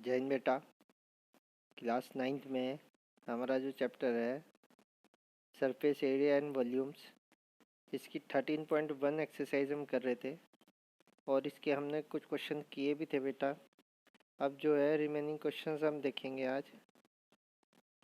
जैन बेटा, class 9th में हमारा जो चैप्टर है सरफेस एरिया एंड वॉल्यूम्स, इसकी 13.1 एक्सरसाइज हम कर रहे थे और इसके हमने कुछ क्वेश्चन किए भी थे बेटा। अब जो है रिमेनिंग क्वेश्चंस हम देखेंगे आज।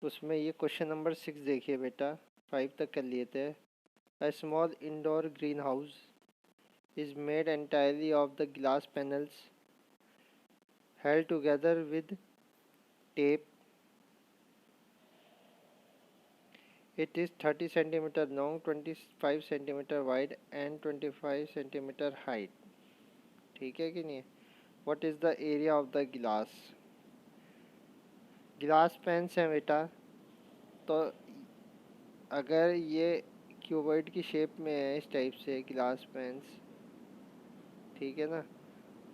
उसमें ये क्वेश्चन नंबर 6 देखिए बेटा, 5 तक कर लिए थे। A small indoor green house is made entirely of the glass panels held together with tape. It is 30 centimeter long, 25 centimeter wide and 25 centimeter height. ठीक है कि नहीं? What is the area of the glass? Glass panes हैं बेटा, तो अगर ये cuboid की शेप में है इस टाइप से ग्लास पेन्स, ठीक है ना,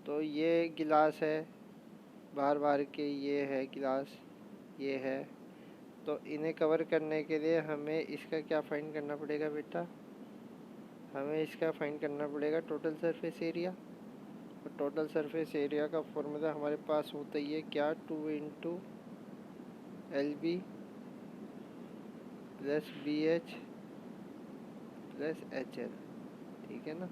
तो ये गिलास है, बार बार के ये है गिलास, ये है, तो इन्हें कवर करने के लिए हमें इसका क्या फाइंड करना पड़ेगा बेटा? हमें इसका फाइंड करना पड़ेगा टोटल सरफेस एरिया। और टोटल सरफेस एरिया का फॉर्मूला हमारे पास होता ही है क्या? 2 into LB plus BH plus HL, ठीक है ना।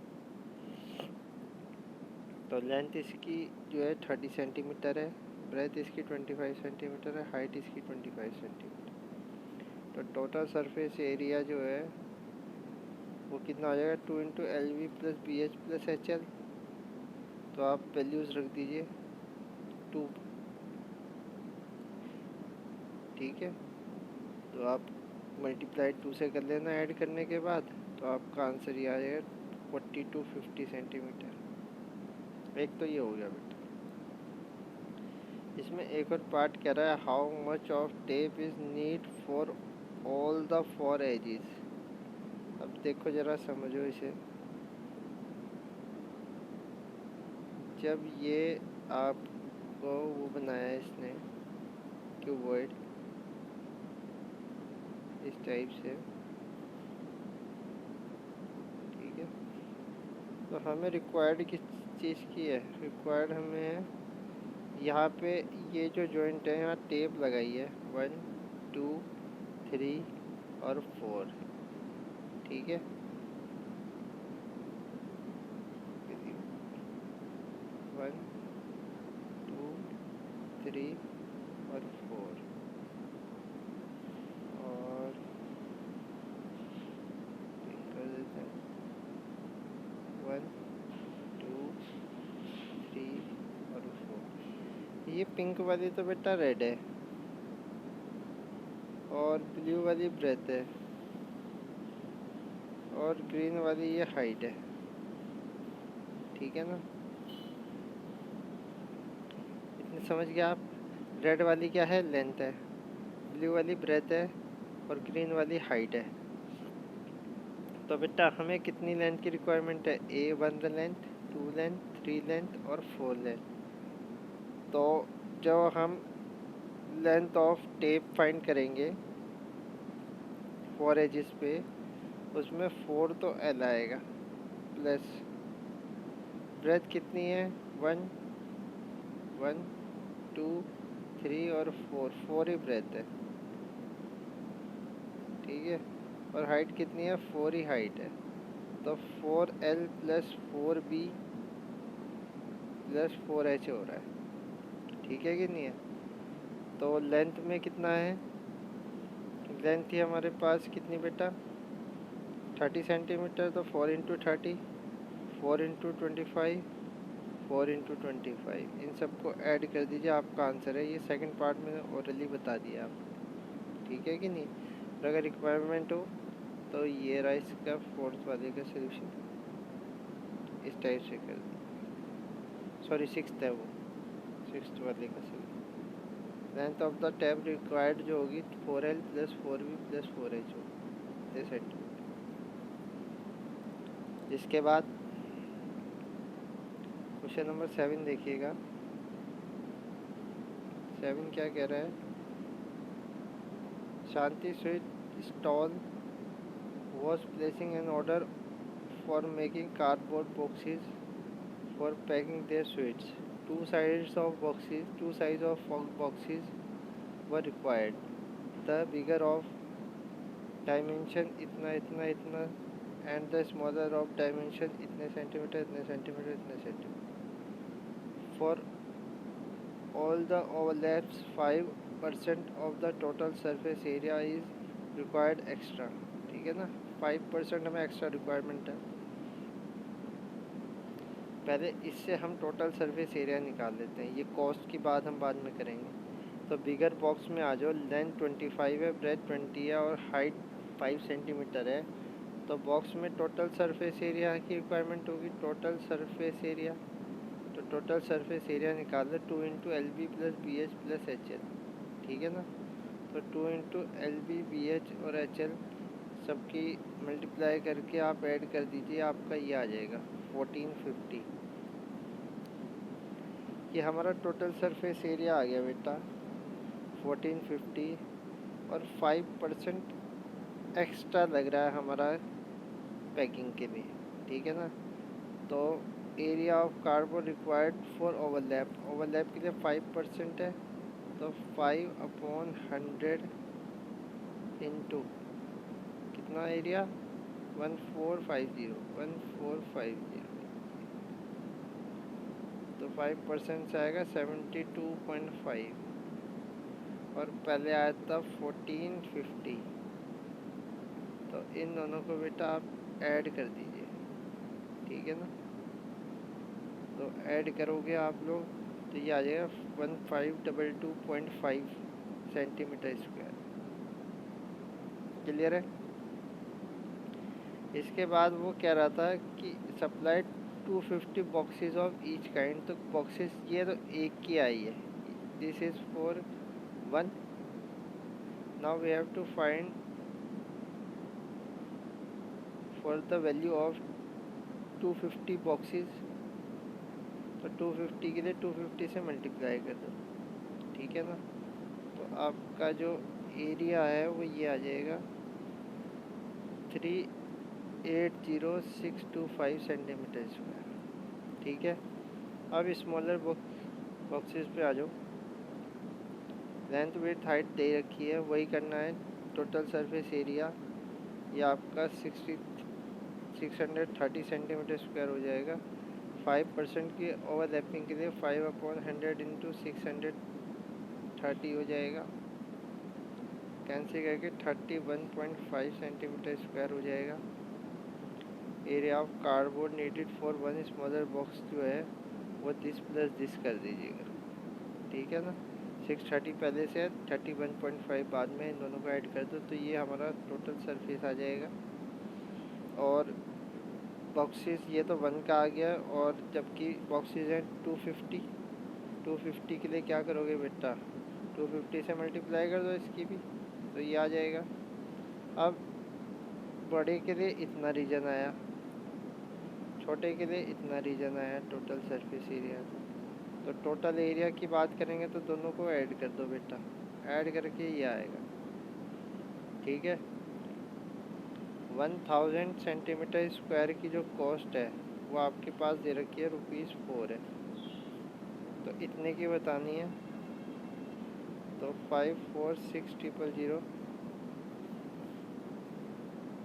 तो लेंथ इसकी जो है 30 सेंटीमीटर है, ब्रेथ इसकी 25 सेंटीमीटर है, हाइट इसकी 25 सेंटीमीटर। तो टोटल सरफेस एरिया जो है वो कितना हो जाएगा? 2 into LB plus BH plus HL। तो आप वैल्यूज़ रख दीजिए 2, ठीक है। तो आप मल्टीप्लाई 2 से कर लेना ऐड करने के बाद, तो आपका आंसर ये आ जाएगा 40 to 50 सेंटीमीटर। एक तो ये हो गया बेटा। इसमें एक और पार्ट कह रहा है how much of tape is need for all the 4 edges. अब देखो ज़रा समझो इसे। जब ये आपको वो बनाया है इसने क्यूबॉइड इस टाइप से, ठीक है, तो हमें रिक्वायर्ड किस चीज़ की है? रिक्वायर्ड हमें है यहाँ पे ये जो जॉइंट है यहाँ टेप लगाई है 1 2 3 और 4, ठीक है। 1 2 3 और 4 और कर देते हैं 1 2 3 और 4। ये पिंक वाली तो बेटा रेड है और ब्लू वाली ब्रेथ है और ग्रीन वाली ये हाइट है, ठीक है ना। इतने समझ गया आप? रेड वाली क्या है? लेंथ है, ब्लू वाली ब्रेथ है और ग्रीन वाली हाइट है। तो बेटा हमें कितनी लेंथ की रिक्वायरमेंट है? A1 लेंथ, 2 लेंथ, 3 लेंथ और 4 लेंथ। तो जो हम लेंथ ऑफ टेप फाइंड करेंगे 4 एजेस पे, उसमें 4 तो L आएगा प्लस ब्रेथ कितनी है? 1 1 2 3 और 4 ही ब्रेथ है, ठीक है। और हाइट कितनी है? 4 ही हाइट है। तो 4L plus 4B plus 4H हो रहा है, ठीक है कि नहीं है। तो लेंथ में कितना है? लेंथ थी हमारे पास कितनी बेटा? 30 सेंटीमीटर। तो 4 इंटू 30, 4 इंटू 25, 4 इंटू 25, इन सबको ऐड कर दीजिए, आपका आंसर है। ये सेकंड पार्ट में ओरली बता दिया आप, ठीक है कि नहीं। और अगर रिक्वायरमेंट हो तो ये रहा इसका फोर्थ वाले का सोल्यूशन, इस टाइप से कर दिया। सॉरी सिक्स्थ है वो, सिक्स्थ वाले का solution. Length of the tap required जो होगी 4L plus 4B plus 4H होगी, ये सेंटीमीटर। इसके बाद क्वेश्चन नंबर 7 देखिएगा। 7 क्या कह रहा है? Shanti sweet stall was placing an order for making cardboard boxes for packing their sweets. two sides of boxes were required. The bigger of dimension इतना and the smaller of dimension इतने centimeter for all the overlaps 5% of the total surface area is required extra. ठीक है ना, 5% हमें extra requirement है। पहले इससे हम टोटल सरफेस एरिया निकाल लेते हैं, ये कॉस्ट की बात हम बाद में करेंगे। तो बिगर बॉक्स में आ जाओ। लेंथ 25 है, ब्रेथ 20 है और हाइट 5 सेंटीमीटर है। तो बॉक्स में टोटल सरफेस एरिया की रिक्वायरमेंट होगी, टोटल सरफेस एरिया। तो टोटल सरफेस एरिया निकाल लो 2 into l b plus b h plus h l. ठीक है ना, तो 2 into l b b h और एच एल सबकी मल्टीप्लाई करके आप ऐड कर दीजिए, आपका ये आ जाएगा 1450। ये हमारा टोटल सरफेस एरिया आ गया बेटा 1450, और 5% एक्स्ट्रा लग रहा है हमारा पैकिंग के लिए। ठीक है ना, तो area of carbon required for overlap के लिए 5% है, तो 5/100 इंटू कितना एरिया 1450 तो 5% से आएगा 72.5, और पहले आया था 1450। तो इन दोनों को बेटा आप ऐड कर दीजिए। ठीक है ना, तो ऐड करोगे आप लोग तो ये आ जाएगा 1522.5 सेंटीमीटर स्क्वायर। क्लियर है। इसके बाद वो कह रहा था कि supplied 250 boxes of each kind. तो बॉक्सेस ये तो एक की आई है, this is for 1। Now we have to find for the value of 250 boxes. तो 250 के लिए 250 से मल्टीप्लाई कर दो। ठीक है ना, तो आपका जो एरिया है वो ये आ जाएगा 380625 सेंटीमीटर स्क्वायर। ठीक है, अब स्मॉलर बॉक्सेस पे आ जाओ। लेंथ विड्थ हाइट दे रखी है, वही करना है। टोटल सरफेस एरिया ये आपका 630 सेंटीमीटर स्क्वायर हो जाएगा। 5% की ओवरलैपिंग के लिए 5/100 इंटू 630 हो जाएगा। कैंसिल करके 31.5 सेंटीमीटर स्क्वायर हो जाएगा। Area of cardboard needed for 1 smaller box जो है वो दिस प्लस दिस कर दीजिएगा। ठीक है ना, 630 पहले से 31.5 बाद में, इन दोनों को ऐड कर दो तो ये हमारा टोटल सरफेस आ जाएगा। और बॉक्सेस ये तो 1 का आ गया, और जबकि बॉक्सेस हैं 250 के लिए क्या करोगे बेटा 250 से मल्टीप्लाई कर दो इसकी भी, तो ये आ जाएगा। अब बड़े के लिए इतना रीजन आया, छोटे के लिए इतना रीजन आया टोटल सरफेस एरिया। तो टोटल एरिया की बात करेंगे तो दोनों को ऐड कर दो बेटा, ऐड करके ये आएगा। ठीक है, 1000 सेंटीमीटर स्क्वायर की जो कॉस्ट है वो आपके पास दे रखी है ₹4 है, तो इतने की बतानी है। तो 546,000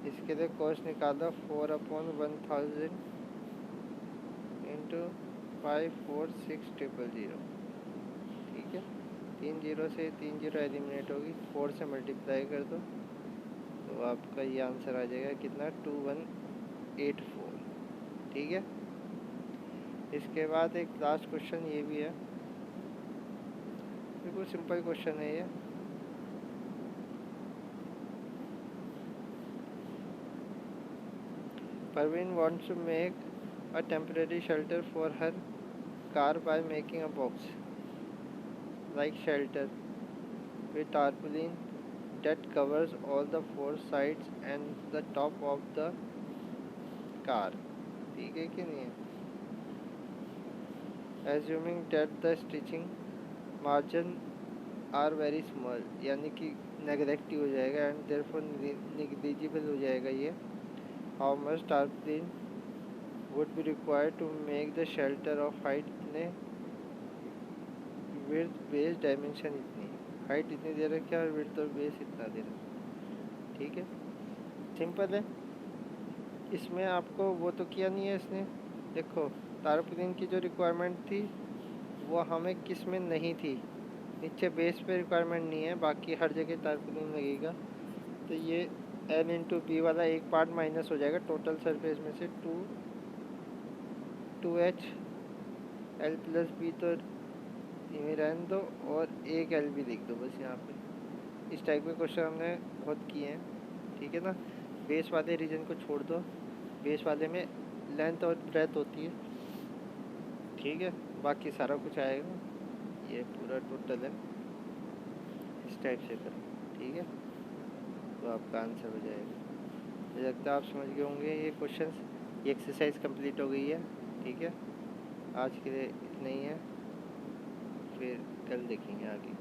इसके लिए कॉस्ट निकालो 4/1000 इंटू 546,000। ठीक है, 3 जीरो से 3 जीरो एलिमिनेट होगी, 4 से मल्टीप्लाई कर दो तो आपका ये आंसर आ जाएगा कितना 2184। ठीक है, इसके बाद एक लास्ट क्वेश्चन ये भी है, बिल्कुल सिंपल क्वेश्चन है ये। Parveen wants to make a temporary shelter for her car by making a box like shelter with tarpaulin that covers all the 4 sides and the top of the car। ठीक है कि नहीं है? Assuming that the stitching margin are very small, यानी कि नेगलेक्टिव हो जाएगा and therefore negligible हो जाएगा ये। How much tarpaulin would be required to make the shelter of height इतने विड्थ बेस डायमेंशन इतनी है, हाइट इतनी दे रखी है और विड्थ और बेस इतना दे रखा है। ठीक है, सिंपल है। इसमें आपको वो तो किया नहीं है इसने। देखो तारपुलिन की जो रिक्वायरमेंट थी वो हमें किस में नहीं थी, नीचे बेस पे रिक्वायरमेंट नहीं है, बाकी हर जगह तारपुलिन लगेगा। तो ये एन इंटू बी वाला एक पार्ट माइनस हो जाएगा टोटल सरफेस में से, two h l plus b तो इमें रहने दो और एक एल भी लिख दो बस यहाँ पे। इस टाइप के क्वेश्चन हमने बहुत किए हैं। ठीक है ना, बेस वाले रीजन को छोड़ दो, बेस वाले में लेंथ और ब्रेथ होती है। ठीक है, बाकी सारा कुछ आएगा, ये पूरा टोटल है, इस टाइप से करो। ठीक है, तो आपका आंसर हो जाएगा। मुझे लगता है आप समझ गए होंगे ये क्वेश्चंस। ये एक्सरसाइज कंप्लीट हो गई है। ठीक है, आज के लिए इतना ही है, फिर कल देखेंगे आगे।